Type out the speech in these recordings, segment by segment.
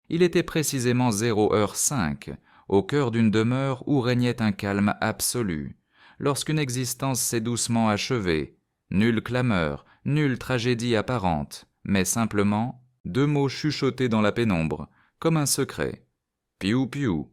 Il était précisément 0h05, au cœur d'une demeure où régnait un calme absolu. Lorsqu'une existence s'est doucement achevée, nulle clameur, nulle tragédie apparente, mais simplement deux mots chuchotés dans la pénombre, comme un secret. Piou piou.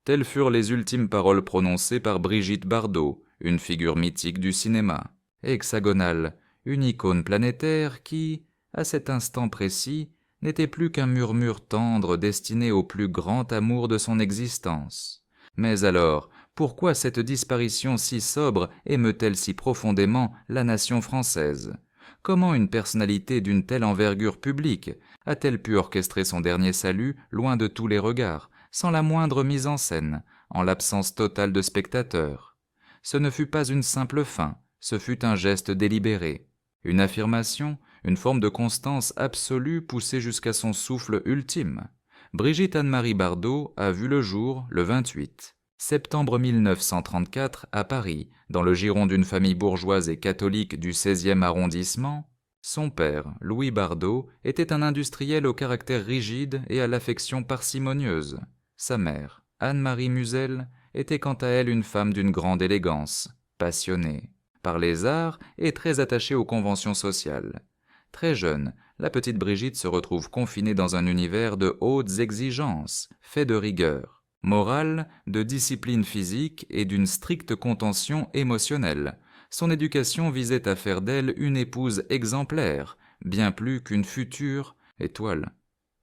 Telles furent les ultimes paroles prononcées par Brigitte Bardot, une figure mythique du cinéma. Hexagonale, une icône planétaire qui, à cet instant précis, n'était plus qu'un murmure tendre destiné au plus grand amour de son existence. Mais alors, pourquoi cette disparition si sobre émeut-elle si profondément la nation française ? Comment une personnalité d'une telle envergure publique a-t-elle pu orchestrer son dernier salut loin de tous les regards, sans la moindre mise en scène, en l'absence totale de spectateurs ? Ce ne fut pas une simple fin, ce fut un geste délibéré, une affirmation, une forme de constance absolue poussée jusqu'à son souffle ultime. Brigitte Anne-Marie Bardot a vu le jour le 28 septembre 1934 à Paris, dans le giron d'une famille bourgeoise et catholique du 16e arrondissement. Son père, Louis Bardot, était un industriel au caractère rigide et à l'affection parcimonieuse. Sa mère, Anne-Marie Musel, était quant à elle une femme d'une grande élégance, passionnée par les arts et très attachée aux conventions sociales. Très jeune, la petite Brigitte se retrouve confinée dans un univers de hautes exigences, fait de rigueur morale, de discipline physique et d'une stricte contention émotionnelle. Son éducation visait à faire d'elle une épouse exemplaire, bien plus qu'une future étoile.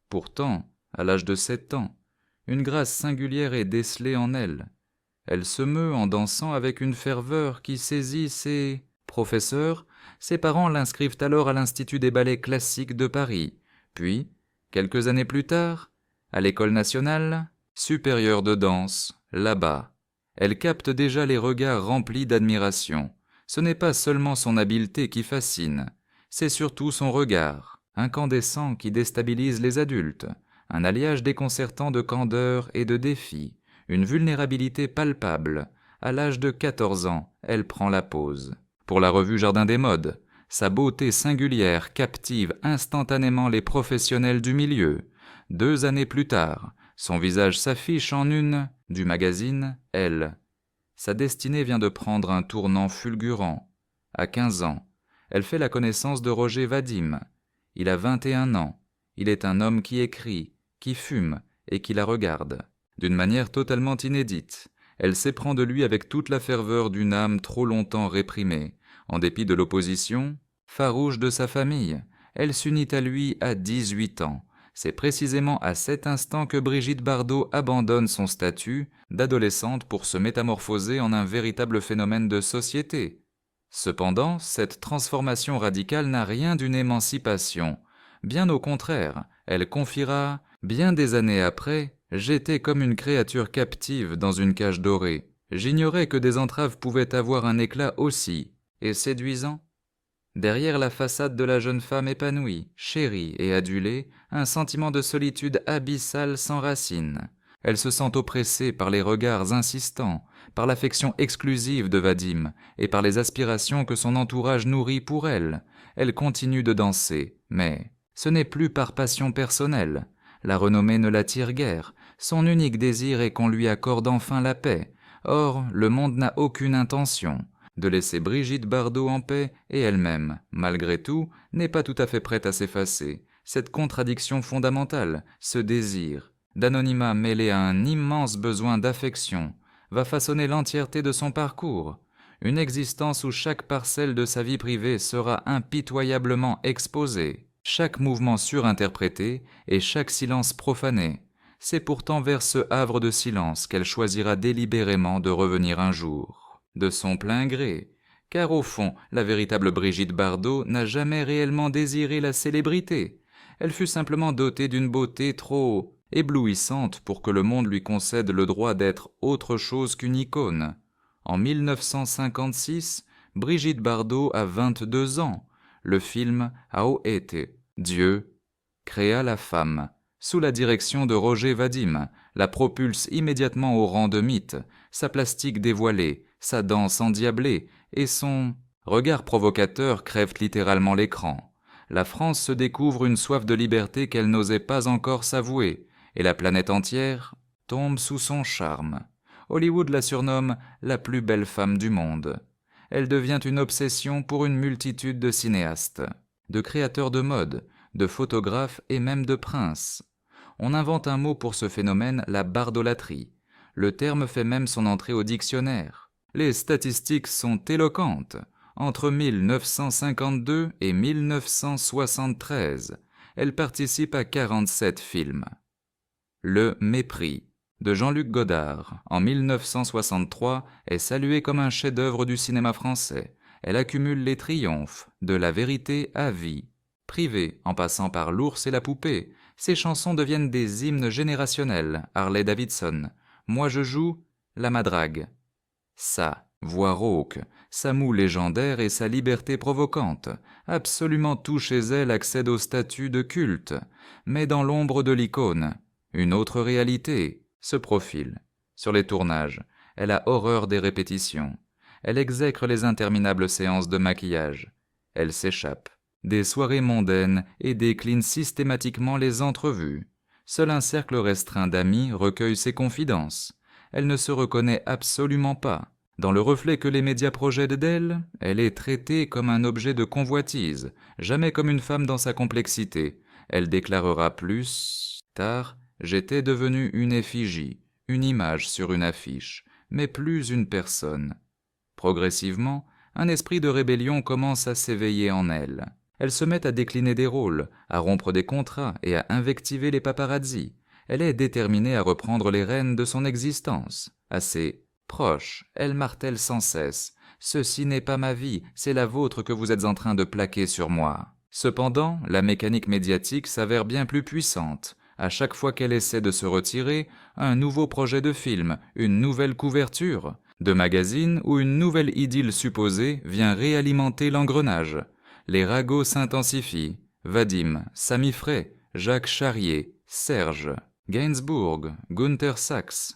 Pourtant, à l'âge de 7 ans, une grâce singulière est décelée en elle. Elle se meut en dansant avec une ferveur qui saisit ses professeurs. Ses parents l'inscrivent alors à l'Institut des ballets classiques de Paris, puis, quelques années plus tard, à l'École nationale supérieure de danse, là-bas. Elle capte déjà les regards remplis d'admiration. Ce n'est pas seulement son habileté qui fascine, c'est surtout son regard, incandescent qui déstabilise les adultes, un alliage déconcertant de candeur et de défi, une vulnérabilité palpable. À l'âge de 14 ans, elle prend la pose. Pour la revue Jardin des Modes, sa beauté singulière captive instantanément les professionnels du milieu. 2 années plus tard, son visage s'affiche en une du magazine Elle. Sa destinée vient de prendre un tournant fulgurant. À 15 ans, elle fait la connaissance de Roger Vadim. Il a 21 ans. Il est un homme qui écrit, qui fume et qui la regarde. D'une manière totalement inédite, elle s'éprend de lui avec toute la ferveur d'une âme trop longtemps réprimée. En dépit de l'opposition farouche de sa famille, elle s'unit à lui à 18 ans. C'est précisément à cet instant que Brigitte Bardot abandonne son statut d'adolescente pour se métamorphoser en un véritable phénomène de société. Cependant, cette transformation radicale n'a rien d'une émancipation. Bien au contraire, elle confiera, bien des années après, « J'étais comme une créature captive dans une cage dorée. J'ignorais que des entraves pouvaient avoir un éclat aussi, et séduisant. » Derrière la façade de la jeune femme épanouie, chérie et adulée, un sentiment de solitude abyssale s'enracine. Elle se sent oppressée par les regards insistants, par l'affection exclusive de Vadim et par les aspirations que son entourage nourrit pour elle. Elle continue de danser, mais ce n'est plus par passion personnelle. La renommée ne l'attire guère. Son unique désir est qu'on lui accorde enfin la paix. Or, le monde n'a aucune intention de laisser Brigitte Bardot en paix, et elle-même, malgré tout, n'est pas tout à fait prête à s'effacer. Cette contradiction fondamentale, ce désir d'anonymat mêlé à un immense besoin d'affection, va façonner l'entièreté de son parcours. Une existence où chaque parcelle de sa vie privée sera impitoyablement exposée, chaque mouvement surinterprété et chaque silence profané. C'est pourtant vers ce havre de silence qu'elle choisira délibérément de revenir un jour. De son plein gré, car au fond, la véritable Brigitte Bardot n'a jamais réellement désiré la célébrité. Elle fut simplement dotée d'une beauté trop éblouissante pour que le monde lui concède le droit d'être autre chose qu'une icône. En 1956, Brigitte Bardot a 22 ans. Le film Aoete, Dieu, créa la femme. Sous la direction de Roger Vadim, la propulse immédiatement au rang de mythe, sa plastique dévoilée, sa danse endiablée et son regard provocateur crèvent littéralement l'écran. La France se découvre une soif de liberté qu'elle n'osait pas encore s'avouer, et la planète entière tombe sous son charme. Hollywood la surnomme la plus belle femme du monde. Elle devient une obsession pour une multitude de cinéastes, de créateurs de mode, de photographes et même de princes. On invente un mot pour ce phénomène, la bardolâtrie. Le terme fait même son entrée au dictionnaire. Les statistiques sont éloquentes. Entre 1952 et 1973, elle participe à 47 films. Le Mépris de Jean-Luc Godard, en 1963, est salué comme un chef-d'œuvre du cinéma français. Elle accumule les triomphes de La Vérité à vie. Privé, en passant par L'Ours et la Poupée, ses chansons deviennent des hymnes générationnels. Harley Davidson, Moi je joue, La Madrague. Sa voix rauque, sa moue légendaire et sa liberté provocante, absolument tout chez elle accède au statut de culte. Mais dans l'ombre de l'icône, une autre réalité se profile. Sur les tournages, elle a horreur des répétitions. Elle exècre les interminables séances de maquillage. Elle s'échappe des soirées mondaines et décline systématiquement les entrevues. Seul un cercle restreint d'amis recueille ses confidences. Elle ne se reconnaît absolument pas. Dans le reflet que les médias projettent d'elle, elle est traitée comme un objet de convoitise, jamais comme une femme dans sa complexité. Elle déclarera plus tard « J'étais devenue une effigie, une image sur une affiche, mais plus une personne. » Progressivement, un esprit de rébellion commence à s'éveiller en elle. Elle se met à décliner des rôles, à rompre des contrats et à invectiver les paparazzis. Elle est déterminée à reprendre les rênes de son existence. À ses proches, elle martèle sans cesse « Ceci n'est pas ma vie, c'est la vôtre que vous êtes en train de plaquer sur moi. » Cependant, la mécanique médiatique s'avère bien plus puissante. À chaque fois qu'elle essaie de se retirer, un nouveau projet de film, une nouvelle couverture de magazine ou une nouvelle idylle supposée vient réalimenter l'engrenage. Les ragots s'intensifient. Vadim, Sami Frey, Jacques Charrier, Serge, Gainsbourg, Gunther Sachs.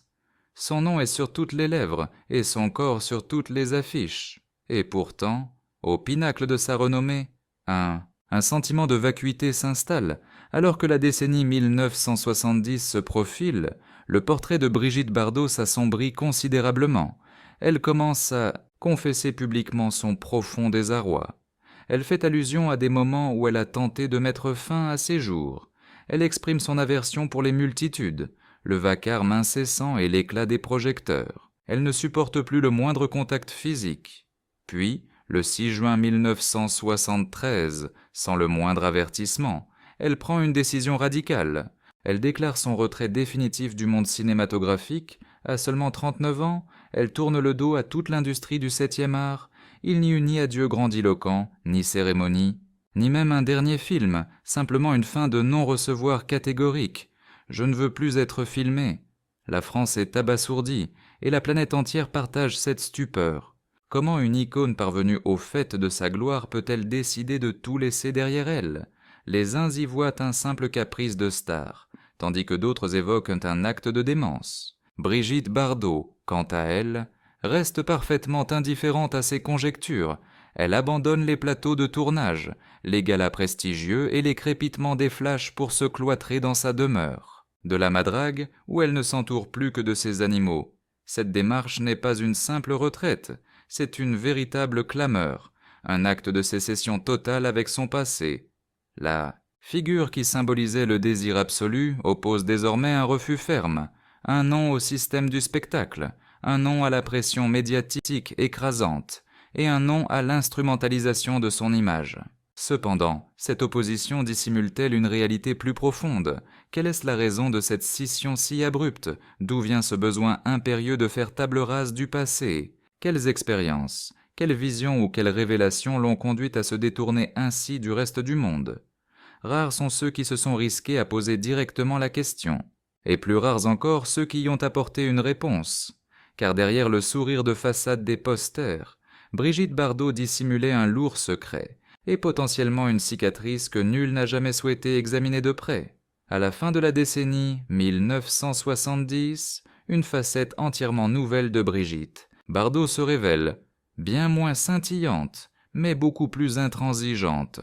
Son nom est sur toutes les lèvres et son corps sur toutes les affiches. Et pourtant, au pinacle de sa renommée, un sentiment de vacuité s'installe. Alors que la décennie 1970 se profile, le portrait de Brigitte Bardot s'assombrit considérablement. Elle commence à confesser publiquement son profond désarroi. Elle fait allusion à des moments où elle a tenté de mettre fin à ses jours. Elle exprime son aversion pour les multitudes, le vacarme incessant et l'éclat des projecteurs. Elle ne supporte plus le moindre contact physique. Puis, le 6 juin 1973, sans le moindre avertissement, elle prend une décision radicale. Elle déclare son retrait définitif du monde cinématographique. À seulement 39 ans, elle tourne le dos à toute l'industrie du 7e art. Il n'y eut ni adieu grandiloquent, ni cérémonie, ni même un dernier film, simplement une fin de non-recevoir catégorique. Je ne veux plus être filmé. La France est abasourdie, et la planète entière partage cette stupeur. Comment une icône parvenue au faîte de sa gloire peut-elle décider de tout laisser derrière elle ? Les uns y voient un simple caprice de star, tandis que d'autres évoquent un acte de démence. Brigitte Bardot, quant à elle, reste parfaitement indifférente à ces conjectures. Elle abandonne les plateaux de tournage, les galas prestigieux et les crépitements des flashs pour se cloîtrer dans sa demeure. De la Madrague, où elle ne s'entoure plus que de ses animaux. Cette démarche n'est pas une simple retraite, c'est une véritable clameur, un acte de sécession totale avec son passé. La figure qui symbolisait le désir absolu oppose désormais un refus ferme, un non au système du spectacle, un non à la pression médiatique écrasante et un non à l'instrumentalisation de son image. Cependant, cette opposition dissimule-t-elle une réalité plus profonde ? Quelle est la raison de cette scission si abrupte ? D'où vient ce besoin impérieux de faire table rase du passé ? Quelles expériences, quelles visions ou quelles révélations l'ont conduite à se détourner ainsi du reste du monde ? Rares sont ceux qui se sont risqués à poser directement la question, et plus rares encore ceux qui y ont apporté une réponse. Car derrière le sourire de façade des posters, Brigitte Bardot dissimulait un lourd secret, et potentiellement une cicatrice que nul n'a jamais souhaité examiner de près. À la fin de la décennie 1970, une facette entièrement nouvelle de Brigitte. Bardot se révèle, bien moins scintillante, mais beaucoup plus intransigeante.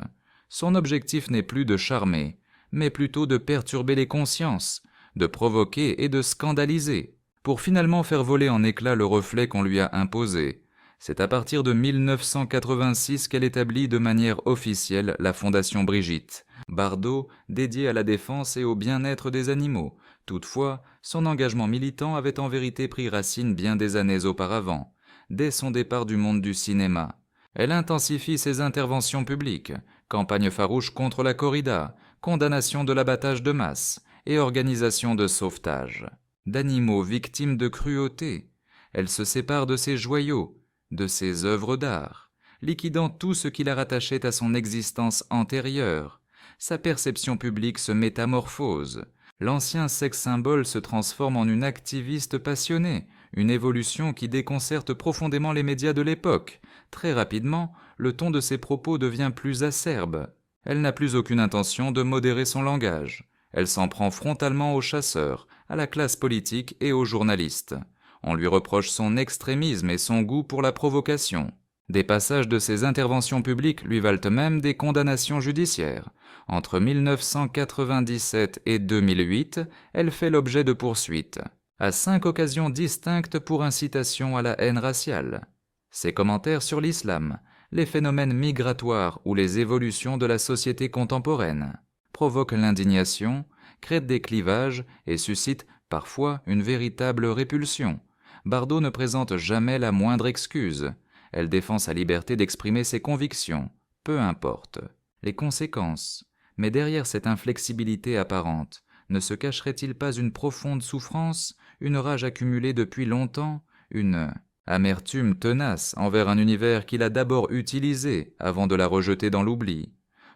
Son objectif n'est plus de charmer, mais plutôt de perturber les consciences, de provoquer et de scandaliser, pour finalement faire voler en éclats le reflet qu'on lui a imposé. C'est à partir de 1986 qu'elle établit de manière officielle la Fondation Brigitte Bardot, dédiée à la défense et au bien-être des animaux. Toutefois, son engagement militant avait en vérité pris racine bien des années auparavant, dès son départ du monde du cinéma. Elle intensifie ses interventions publiques, campagne farouche contre la corrida, condamnation de l'abattage de masse et organisation de sauvetage d'animaux victimes de cruauté. Elle se sépare de ses joyaux, de ses œuvres d'art, liquidant tout ce qui la rattachait à son existence antérieure. Sa perception publique se métamorphose. L'ancien sex-symbole se transforme en une activiste passionnée, une évolution qui déconcerte profondément les médias de l'époque. Très rapidement, le ton de ses propos devient plus acerbe. Elle n'a plus aucune intention de modérer son langage. Elle s'en prend frontalement aux chasseurs, à la classe politique et aux journalistes. On lui reproche son extrémisme et son goût pour la provocation. Des passages de ses interventions publiques lui valent même des condamnations judiciaires. Entre 1997 et 2008, elle fait l'objet de poursuites, à 5 occasions distinctes pour incitation à la haine raciale. Ses commentaires sur l'islam, les phénomènes migratoires ou les évolutions de la société contemporaine provoquent l'indignation, créent des clivages et suscitent parfois une véritable répulsion. Bardot ne présente jamais la moindre excuse. Elle défend sa liberté d'exprimer ses convictions, peu importe les conséquences. Mais derrière cette inflexibilité apparente, ne se cacherait-il pas une profonde souffrance, une rage accumulée depuis longtemps, une amertume tenace envers un univers qu'il a d'abord utilisé avant de la rejeter dans l'oubli?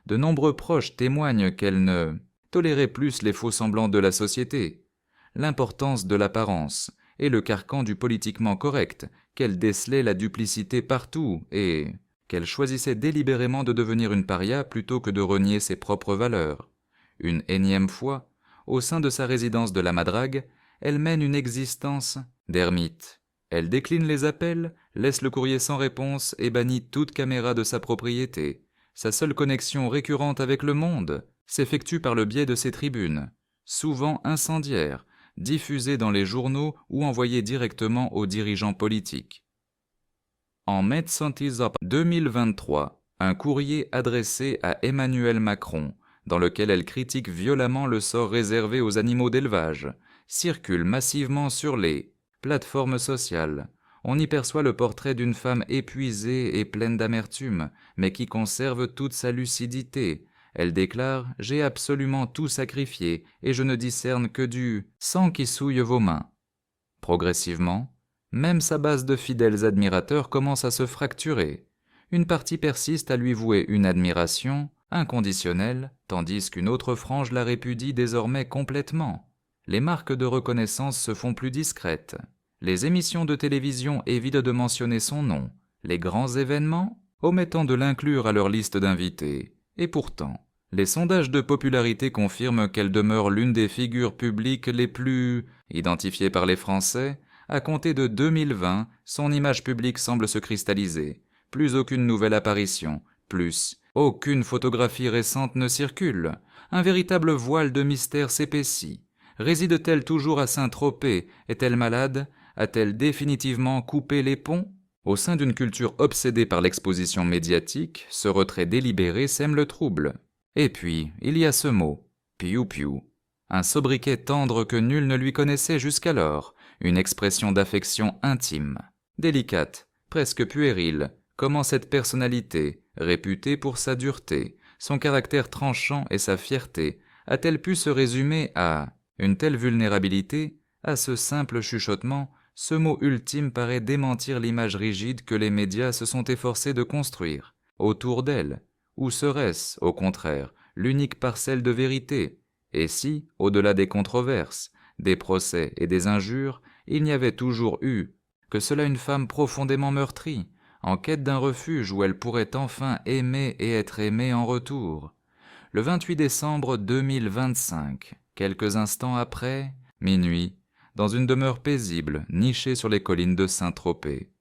De nombreux proches témoignent qu'elle ne tolérait plus les faux-semblants de la société, l'importance de l'apparence et le carcan du politiquement correct, qu'elle décelait la duplicité partout et qu'elle choisissait délibérément de devenir une paria plutôt que de renier ses propres valeurs. Une énième fois, au sein de sa résidence de la Madrague, elle mène une existence d'ermite. Elle décline les appels, laisse le courrier sans réponse et bannit toute caméra de sa propriété. Sa seule connexion récurrente avec le monde s'effectue par le biais de ses tribunes, souvent incendiaires, diffusées dans les journaux ou envoyées directement aux dirigeants politiques. En mai 2023, un courrier adressé à Emmanuel Macron, dans lequel elle critique violemment le sort réservé aux animaux d'élevage, circule massivement sur les plateformes sociales. On y perçoit le portrait d'une femme épuisée et pleine d'amertume, mais qui conserve toute sa lucidité. Elle déclare « J'ai absolument tout sacrifié et je ne discerne que du sang qui souille vos mains ». Progressivement, même sa base de fidèles admirateurs commence à se fracturer. Une partie persiste à lui vouer une admiration inconditionnelle, tandis qu'une autre frange la répudie désormais complètement. Les marques de reconnaissance se font plus discrètes. Les émissions de télévision évitent de mentionner son nom. Les grands événements, omettant de l'inclure à leur liste d'invités. Et pourtant, les sondages de popularité confirment qu'elle demeure l'une des figures publiques les plus identifiées par les Français. À compter de 2020, son image publique semble se cristalliser. Plus aucune nouvelle apparition, plus aucune photographie récente ne circule. Un véritable voile de mystère s'épaissit. Réside-t-elle toujours à Saint-Tropez? Est-elle malade? A-t-elle définitivement coupé les ponts? Au sein d'une culture obsédée par l'exposition médiatique, ce retrait délibéré sème le trouble. Et puis, il y a ce mot, piou-piou, un sobriquet tendre que nul ne lui connaissait jusqu'alors, une expression d'affection intime, délicate, presque puérile. Comment cette personnalité, réputée pour sa dureté, son caractère tranchant et sa fierté, a-t-elle pu se résumer à une telle vulnérabilité, à ce simple chuchotement? Ce mot ultime paraît démentir l'image rigide que les médias se sont efforcés de construire autour d'elle. Ou serait-ce, au contraire, l'unique parcelle de vérité? Et si, au-delà des controverses, des procès et des injures, il n'y avait toujours eu que cela une femme profondément meurtrie, en quête d'un refuge où elle pourrait enfin aimer et être aimée en retour? Le 28 décembre 2025, quelques instants après, minuit, dans une demeure paisible, nichée sur les collines de Saint-Tropez,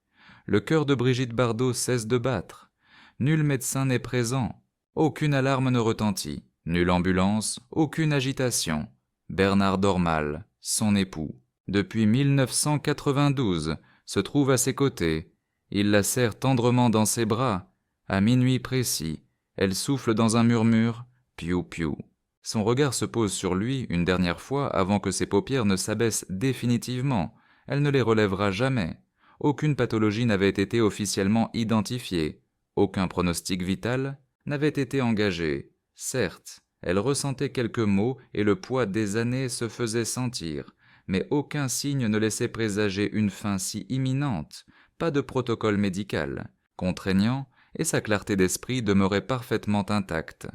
le cœur de Brigitte Bardot cesse de battre. Nul médecin n'est présent, aucune alarme ne retentit, nulle ambulance, aucune agitation. Bernard Dormal, son époux, depuis 1992, se trouve à ses côtés. Il la serre tendrement dans ses bras. À minuit précis, elle souffle dans un murmure « piou-piou ». Son regard se pose sur lui une dernière fois avant que ses paupières ne s'abaissent définitivement. Elle ne les relèvera jamais. Aucune pathologie n'avait été officiellement identifiée. Aucun pronostic vital n'avait été engagé. Certes, elle ressentait quelques maux et le poids des années se faisait sentir, mais aucun signe ne laissait présager une fin si imminente, pas de protocole médical, contraignant, et sa clarté d'esprit demeurait parfaitement intacte.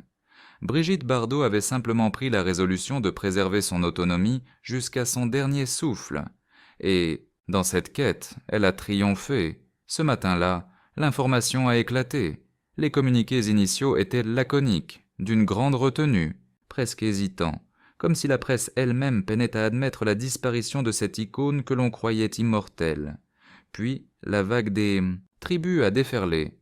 Brigitte Bardot avait simplement pris la résolution de préserver son autonomie jusqu'à son dernier souffle, et, dans cette quête, elle a triomphé. Ce matin-là, l'information a éclaté. Les communiqués initiaux étaient laconiques, d'une grande retenue, presque hésitants, comme si la presse elle-même peinait à admettre la disparition de cette icône que l'on croyait immortelle. Puis, la vague des tribus a déferlé.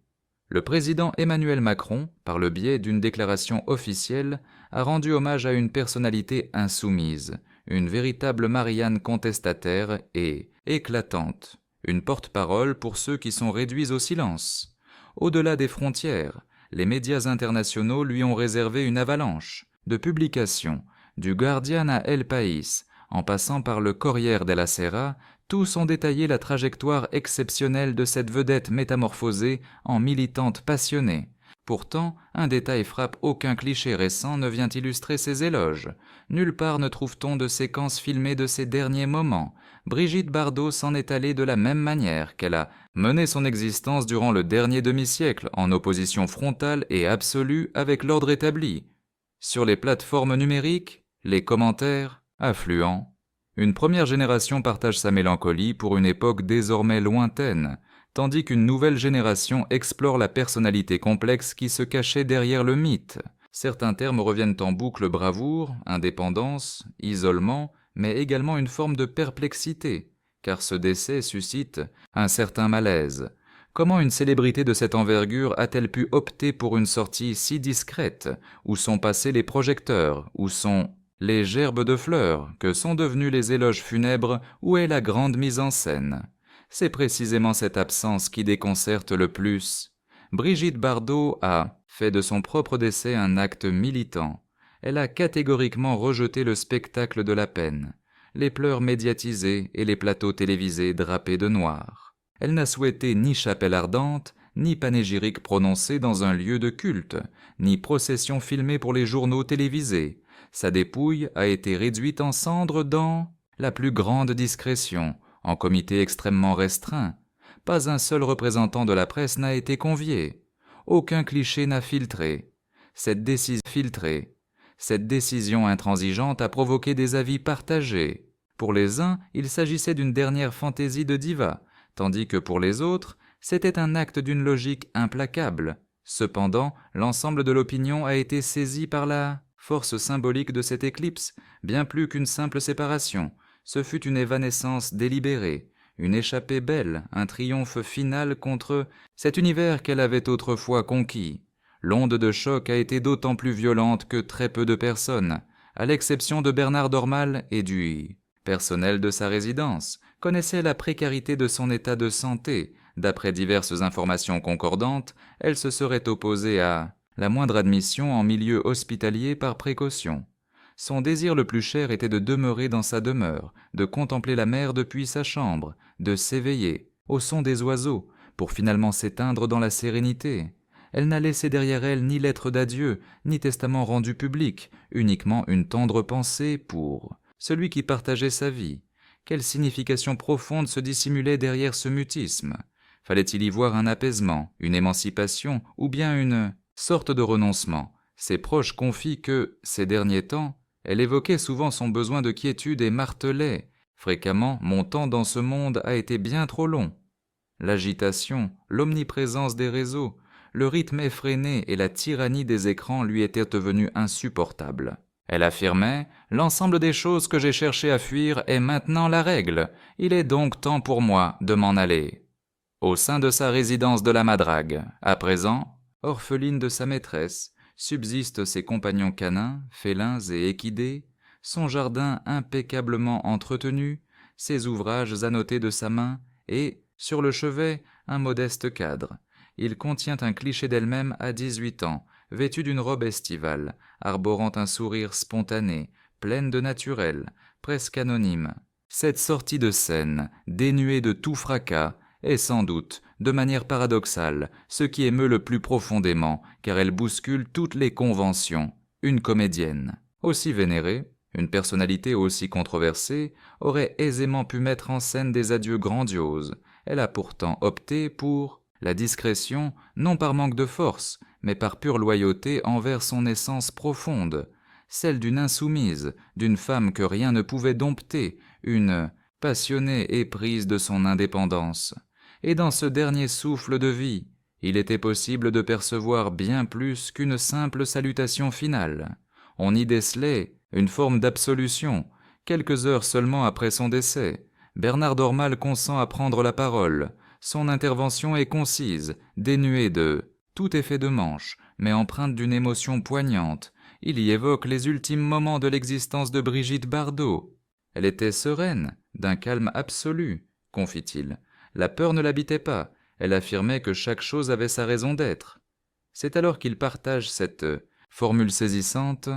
Le président Emmanuel Macron, par le biais d'une déclaration officielle, a rendu hommage à une personnalité insoumise, une véritable Marianne contestataire et éclatante, une porte-parole pour ceux qui sont réduits au silence. Au-delà des frontières, les médias internationaux lui ont réservé une avalanche de publications, du Guardian à El País, en passant par le Corriere della Sera. Tous ont détaillé la trajectoire exceptionnelle de cette vedette métamorphosée en militante passionnée. Pourtant, un détail frappe, aucun cliché récent ne vient illustrer ses éloges. Nulle part ne trouve-t-on de séquences filmées de ses derniers moments. Brigitte Bardot s'en est allée de la même manière qu'elle a mené son existence durant le dernier demi-siècle, en opposition frontale et absolue avec l'ordre établi. Sur les plateformes numériques, les commentaires affluents. Une première génération partage sa mélancolie pour une époque désormais lointaine, tandis qu'une nouvelle génération explore la personnalité complexe qui se cachait derrière le mythe. Certains termes reviennent en boucle: bravoure, indépendance, isolement, mais également une forme de perplexité, car ce décès suscite un certain malaise. Comment une célébrité de cette envergure a-t-elle pu opter pour une sortie si discrète? Où sont passés les projecteurs? Où sont les gerbes de fleurs? Que sont devenus les éloges funèbres? Où est la grande mise en scène? C'est précisément cette absence qui déconcerte le plus. Brigitte Bardot a fait de son propre décès un acte militant. Elle a catégoriquement rejeté le spectacle de la peine, les pleurs médiatisés et les plateaux télévisés drapés de noir. Elle n'a souhaité ni chapelle ardente, ni panégyrique prononcé dans un lieu de culte, ni procession filmée pour les journaux télévisés. Sa dépouille a été réduite en cendres dans la plus grande discrétion, en comité extrêmement restreint. Pas un seul représentant de la presse n'a été convié. Aucun cliché n'a filtré. Cette décision intransigeante a provoqué des avis partagés. Pour les uns, il s'agissait d'une dernière fantaisie de diva, tandis que pour les autres, c'était un acte d'une logique implacable. Cependant, l'ensemble de l'opinion a été saisi par la force symbolique de cette éclipse, bien plus qu'une simple séparation. Ce fut une évanescence délibérée, une échappée belle, un triomphe final contre cet univers qu'elle avait autrefois conquis. L'onde de choc a été d'autant plus violente que très peu de personnes, à l'exception de Bernard Dormal et du personnel de sa résidence, connaissaient la précarité de son état de santé. D'après diverses informations concordantes, elle se serait opposée à la moindre admission en milieu hospitalier par précaution. Son désir le plus cher était de demeurer dans sa demeure, de contempler la mer depuis sa chambre, de s'éveiller au son des oiseaux, pour finalement s'éteindre dans la sérénité. Elle n'a laissé derrière elle ni lettre d'adieu, ni testament rendu public, uniquement une tendre pensée pour celui qui partageait sa vie. Quelle signification profonde se dissimulait derrière ce mutisme? Fallait-il y voir un apaisement, une émancipation, ou bien une sorte de renoncement? Ses proches confient que, ces derniers temps, elle évoquait souvent son besoin de quiétude et martelait fréquemment: mon temps dans ce monde a été bien trop long. L'agitation, l'omniprésence des réseaux, le rythme effréné et la tyrannie des écrans lui étaient devenus insupportables. Elle affirmait: l'ensemble des choses que j'ai cherché à fuir est maintenant la règle. Il est donc temps pour moi de m'en aller. Au sein de sa résidence de la Madrague, à présent, orpheline de sa maîtresse, subsistent ses compagnons canins, félins et équidés. son jardin impeccablement entretenu, ses ouvrages annotés de sa main et, sur le chevet, un modeste cadre. Il contient un cliché d'elle-même à 18 ans, vêtue d'une robe estivale, arborant un sourire spontané, pleine de naturel, presque anonyme. Cette sortie de scène, dénuée de tout fracas, est sans doute, de manière paradoxale, ce qui émeut le plus profondément, car elle bouscule toutes les conventions. Une comédienne, aussi vénérée, une personnalité aussi controversée, aurait aisément pu mettre en scène des adieux grandioses. Elle a pourtant opté pour la discrétion, non par manque de force, mais par pure loyauté envers son essence profonde, celle d'une insoumise, d'une femme que rien ne pouvait dompter, une passionnée éprise de son indépendance. Et dans ce dernier souffle de vie, il était possible de percevoir bien plus qu'une simple salutation finale. On y décelait une forme d'absolution. Quelques heures seulement après son décès, Bernard Dormal consent à prendre la parole. Son intervention est concise, dénuée de tout effet de manche, mais empreinte d'une émotion poignante. Il y évoque les ultimes moments de l'existence de Brigitte Bardot. Elle était sereine, d'un calme absolu, confie-t-il. La peur ne l'habitait pas, elle affirmait que chaque chose avait sa raison d'être. C'est alors qu'il partage cette formule saisissante.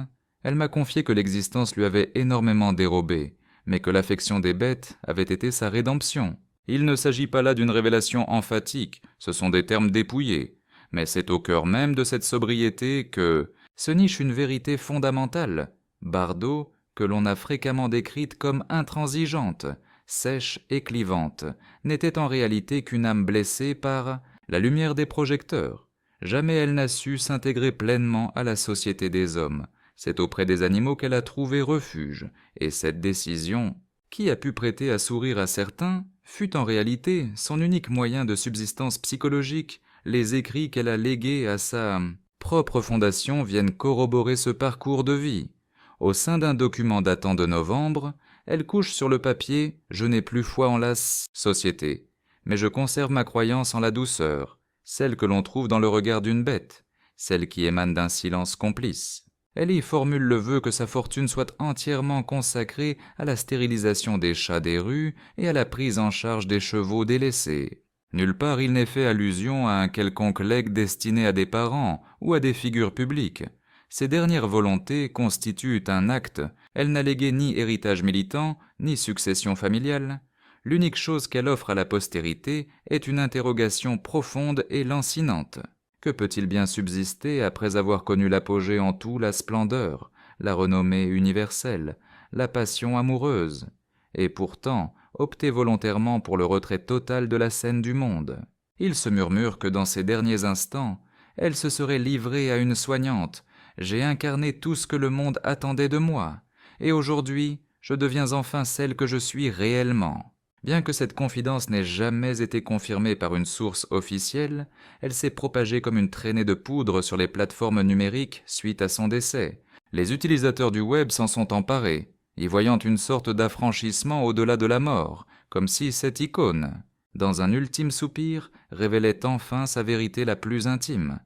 Elle m'a confié que l'existence lui avait énormément dérobé, mais que l'affection des bêtes avait été sa rédemption. Il ne s'agit pas là d'une révélation emphatique, ce sont des termes dépouillés, mais c'est au cœur même de cette sobriété que se niche une vérité fondamentale. Bardot, que l'on a fréquemment décrite comme intransigeante, sèche et clivante, n'était en réalité qu'une âme blessée par la lumière des projecteurs. Jamais elle n'a su s'intégrer pleinement à la société des hommes. C'est auprès des animaux qu'elle a trouvé refuge, et cette décision, qui a pu prêter à sourire à certains, fut en réalité son unique moyen de subsistance psychologique. Les écrits qu'elle a légués à sa propre fondation viennent corroborer ce parcours de vie. Au sein d'un document datant de novembre, elle couche sur le papier « Je n'ai plus foi en la société, mais je conserve ma croyance en la douceur, celle que l'on trouve dans le regard d'une bête, celle qui émane d'un silence complice. » Elle y formule le vœu que sa fortune soit entièrement consacrée à la stérilisation des chats des rues et à la prise en charge des chevaux délaissés. Nulle part il n'est fait allusion à un quelconque legs destiné à des parents ou à des figures publiques. Ces dernières volontés constituent un acte. Elle n'a légué ni héritage militant, ni succession familiale. L'unique chose qu'elle offre à la postérité est une interrogation profonde et lancinante. Que peut-il bien subsister après avoir connu l'apogée en tout, la splendeur, la renommée universelle, la passion amoureuse, et pourtant opter volontairement pour le retrait total de la scène du monde? Il se murmure que dans ces derniers instants, elle se serait livrée à une soignante. J'ai incarné tout ce que le monde attendait de moi, et aujourd'hui, je deviens enfin celle que je suis réellement. Bien que cette confidence n'ait jamais été confirmée par une source officielle, elle s'est propagée comme une traînée de poudre sur les plateformes numériques suite à son décès. Les utilisateurs du web s'en sont emparés, y voyant une sorte d'affranchissement au-delà de la mort, comme si cette icône, dans un ultime soupir, révélait enfin sa vérité la plus intime.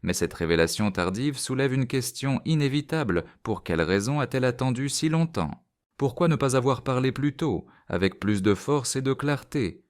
Mais cette révélation tardive soulève une question inévitable. Pour quelle raison a-t-elle attendu si longtemps? Pourquoi ne pas avoir parlé plus tôt, avec plus de force et de clarté?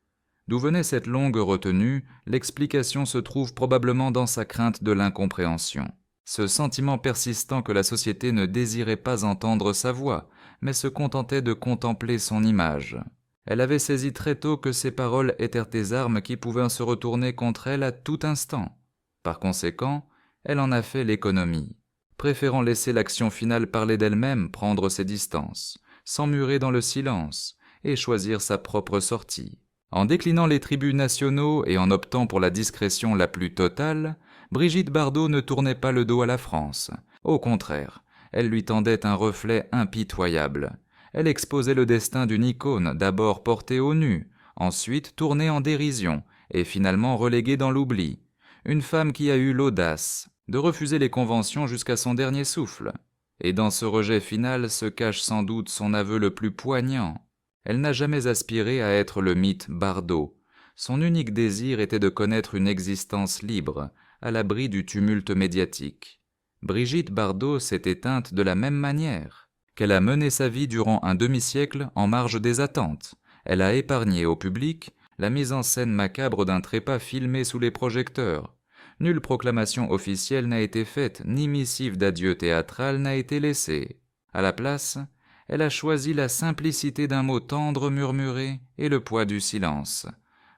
D'où venait cette longue retenue? L'explication se trouve probablement dans sa crainte de l'incompréhension. Ce sentiment persistant que la société ne désirait pas entendre sa voix, mais se contentait de contempler son image. Elle avait saisi très tôt que ses paroles étaient des armes qui pouvaient se retourner contre elle à tout instant. Par conséquent, elle en a fait l'économie, préférant laisser l'action finale parler d'elle-même, prendre ses distances, s'emmurer dans le silence et choisir sa propre sortie. En déclinant les tributs nationaux et en optant pour la discrétion la plus totale, Brigitte Bardot ne tournait pas le dos à la France. Au contraire, elle lui tendait un reflet impitoyable. Elle exposait le destin d'une icône d'abord portée au nu, ensuite tournée en dérision et finalement reléguée dans l'oubli. Une femme qui a eu l'audace de refuser les conventions jusqu'à son dernier souffle. Et dans ce rejet final se cache sans doute son aveu le plus poignant. Elle n'a jamais aspiré à être le mythe Bardot. Son unique désir était de connaître une existence libre, à l'abri du tumulte médiatique. Brigitte Bardot s'est éteinte de la même manière. qu'elle a mené sa vie durant un demi-siècle en marge des attentes. Elle a épargné au public la mise en scène macabre d'un trépas filmé sous les projecteurs. Nulle proclamation officielle n'a été faite, ni missive d'adieu théâtrale n'a été laissée. À la place, elle a choisi la simplicité d'un mot tendre murmuré et le poids du silence.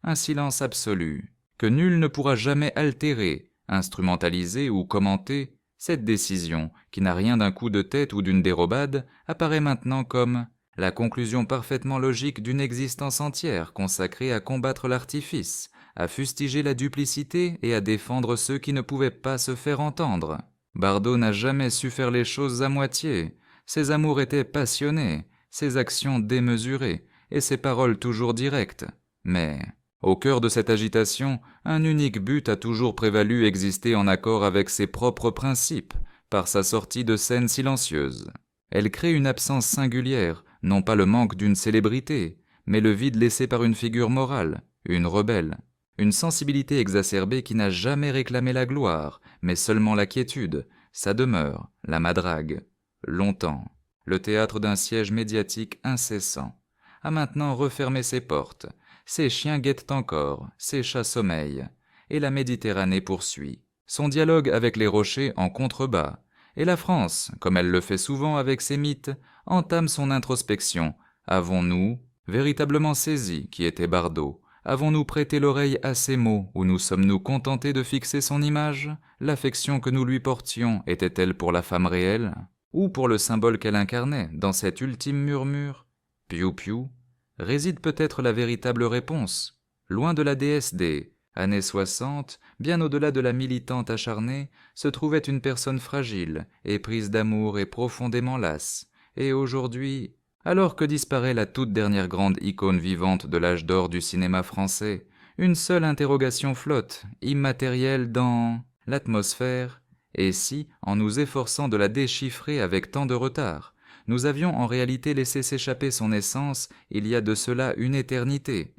Un silence absolu, que nul ne pourra jamais altérer, instrumentaliser ou commenter. Cette décision, qui n'a rien d'un coup de tête ou d'une dérobade, apparaît maintenant comme la conclusion parfaitement logique d'une existence entière consacrée à combattre l'artifice, à fustiger la duplicité et à défendre ceux qui ne pouvaient pas se faire entendre. Bardot n'a jamais su faire les choses à moitié. Ses amours étaient passionnés, ses actions démesurées, et ses paroles toujours directes. Mais, au cœur de cette agitation, un unique but a toujours prévalu exister en accord avec ses propres principes, par sa sortie de scène silencieuse. Elle crée une absence singulière, non pas le manque d'une célébrité, mais le vide laissé par une figure morale, une rebelle. Une sensibilité exacerbée qui n'a jamais réclamé la gloire, mais seulement la quiétude, sa demeure, la madrague. Longtemps, le théâtre d'un siège médiatique incessant a maintenant refermé ses portes. Ses chiens guettent encore, ses chats sommeillent, et la Méditerranée poursuit son dialogue avec les rochers en contrebas, et la France, comme elle le fait souvent avec ses mythes, entame son introspection. Avons-nous véritablement saisi qui était Bardot ? Avons-nous prêté l'oreille à ses mots ou nous sommes-nous contentés de fixer son image ? L'affection que nous lui portions était-elle pour la femme réelle ? Ou pour le symbole qu'elle incarnait dans cet ultime murmure ? Piou piou, réside peut-être la véritable réponse. Loin de la déesse des années 60, bien au-delà de la militante acharnée, se trouvait une personne fragile, éprise d'amour et profondément lasse. Et aujourd'hui, alors que disparaît la toute dernière grande icône vivante de l'âge d'or du cinéma français, une seule interrogation flotte, immatérielle dans l'atmosphère. Et si, en nous efforçant de la déchiffrer avec tant de retard, nous avions en réalité laissé s'échapper son essence il y a de cela une éternité,